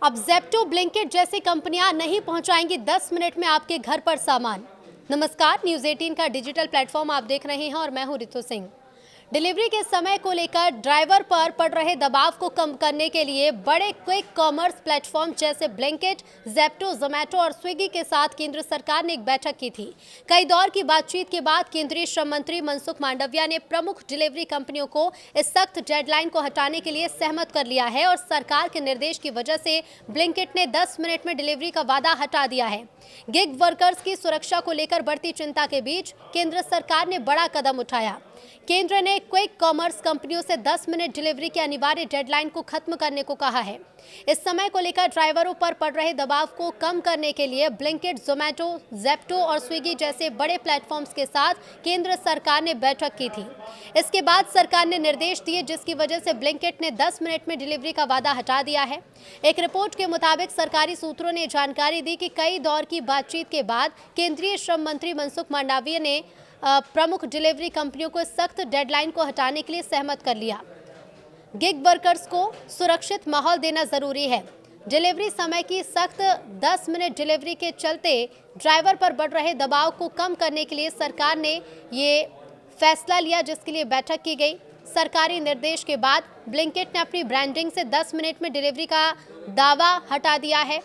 अब Zepto, Blinkit जैसी कंपनियां नहीं पहुंचाएंगी 10 मिनट में आपके घर पर सामान। नमस्कार, न्यूज़ 18 का डिजिटल प्लेटफॉर्म आप देख रहे हैं और मैं हूं रितु सिंह। डिलीवरी के समय को लेकर ड्राइवर पर पड़ रहे दबाव को कम करने के लिए बड़े क्विक कॉमर्स प्लेटफॉर्म जैसे ब्लिंकिट, ज़ेप्टो, ज़ोमैटो और स्विगी के साथ केंद्र सरकार ने एक बैठक की थी। कई दौर की बातचीत के बाद केंद्रीय श्रम मंत्री मनसुख मांडविया ने प्रमुख डिलीवरी कंपनियों को इस सख्त डेडलाइन को हटाने के लिए सहमत कर लिया है और सरकार के निर्देश की वजह से ब्लिंकिट ने 10 मिनट में डिलीवरी का वादा हटा दिया है। गिग वर्कर्स की सुरक्षा को लेकर बढ़ती चिंता के बीच केंद्र सरकार ने बड़ा कदम उठाया। केंद्र ने क्विक कॉमर्स कंपनियों से 10 मिनट डिलीवरी के अनिवार्य डेडलाइन को खत्म करने को कहा है। इस समय को लेकर ड्राइवरों पर पड़ रहे दबाव को कम करने के लिए ब्लिंकिट, ज़ोमैटो, ज़ेप्टो और स्विगी जैसे बड़े प्लेटफॉर्म्स के साथ केंद्र सरकार ने बैठक की थी। इसके बाद सरकार ने निर्देश दिए जिसकी वजह से ब्लिंकिट ने 10 मिनट में डिलीवरी का वादा हटा दिया है। एक रिपोर्ट के मुताबिक सरकारी सूत्रों ने जानकारी दी कि कई दौर की बातचीत के बाद केंद्रीय श्रम मंत्री मनसुख मांडविया ने प्रमुख डिलीवरी कंपनियों को सख्त डेडलाइन को हटाने के लिए सहमत कर लिया। गिग वर्कर्स को सुरक्षित माहौल देना जरूरी है। डिलीवरी समय की सख्त 10 मिनट डिलीवरी के चलते ड्राइवर पर बढ़ रहे दबाव को कम करने के लिए सरकार ने ये फैसला लिया, जिसके लिए बैठक की गई। सरकारी निर्देश के बाद ब्लिंकिट ने अपनी ब्रांडिंग से 10 मिनट में डिलीवरी का दावा हटा दिया है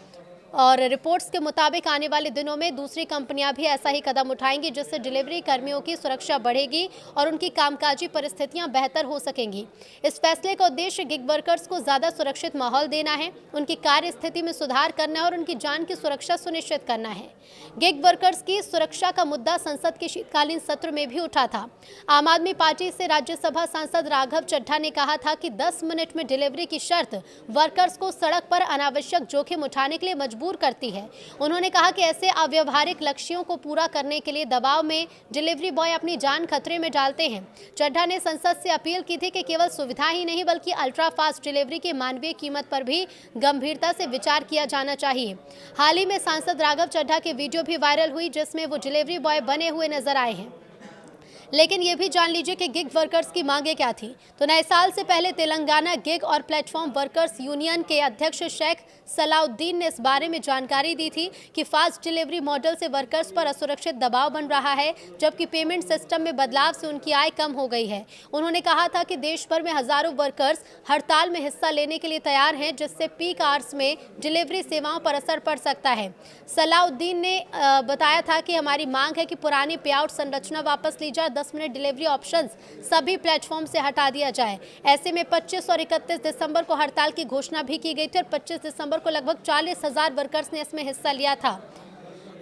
और रिपोर्ट्स के मुताबिक आने वाले दिनों में दूसरी कंपनियां भी ऐसा ही कदम उठाएंगी, जिससे डिलीवरी कर्मियों की सुरक्षा बढ़ेगी और उनकी कामकाजी परिस्थितियां बेहतर हो सकेंगी। इस फैसले का उद्देश्य गिग वर्कर्स को ज़्यादा सुरक्षित माहौल देना है, उनकी कार्य स्थिति में सुधार करना है और उनकी जान की सुरक्षा सुनिश्चित करना है। गिग वर्कर्स की सुरक्षा का मुद्दा संसद के शीतकालीन सत्र में भी उठा था। आम आदमी पार्टी से राज्यसभा सांसद राघव चड्ढा ने कहा था कि 10 मिनट में डिलीवरी की शर्त वर्कर्स को सड़क पर अनावश्यक जोखिम उठाने के लिए मजबूर करती है। उन्होंने कहा कि ऐसे अव्यवहारिक लक्ष्यों को पूरा करने के लिए दबाव में डिलीवरी बॉय अपनी जान खतरे में डालते हैं। चड्ढा ने संसद से अपील की थी कि केवल सुविधा ही नहीं बल्कि अल्ट्रा फास्ट डिलीवरी की मानवीय कीमत पर भी गंभीरता से विचार किया जाना चाहिए। हाल ही में सांसद राघव चड्ढा की वीडियो भी वायरल हुई, जिसमें वो डिलीवरी बॉय बने हुए नजर आए हैं। लेकिन ये भी जान लीजिए कि गिग वर्कर्स की मांगे क्या थी। तो नए साल से पहले तेलंगाना गिग और प्लेटफॉर्म वर्कर्स यूनियन के अध्यक्ष शेख सलाउद्दीन ने इस बारे में जानकारी दी थी कि फास्ट डिलीवरी मॉडल से वर्कर्स पर असुरक्षित दबाव बन रहा है, जबकि पेमेंट सिस्टम में बदलाव से उनकी आय कम हो गई है। उन्होंने कहा था कि देश भर में हजारों वर्कर्स हड़ताल में हिस्सा लेने के लिए तैयार हैं, जिससे पीक आवर्स में डिलीवरी सेवाओं पर असर पड़ सकता है। सलाउद्दीन ने बताया था कि हमारी मांग है कि पुरानी पे आउट संरचना वापस ली जाए, 10 मिनट डिलीवरी ऑप्शंस सभी प्लेटफॉर्म से हटा दिया जाए। ऐसे में 25 और 31 दिसंबर को हड़ताल की घोषणा भी की गई थी और 25 दिसंबर को लगभग 40,000 वर्कर्स ने इसमें हिस्सा लिया था।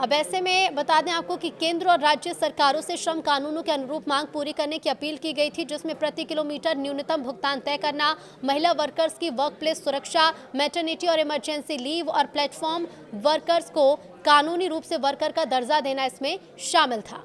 अब ऐसे में बता दें आपको कि केंद्र और राज्य सरकारों से श्रम कानूनों के अनुरूप मांग पूरी करने की अपील की गई थी, जिसमें प्रति किलोमीटर न्यूनतम भुगतान तय करना, महिला वर्कर्स की वर्क प्लेस सुरक्षा, मैटरनिटी और इमरजेंसी लीव और प्लेटफॉर्म वर्कर्स को कानूनी रूप से वर्कर का दर्जा देना इसमें शामिल था।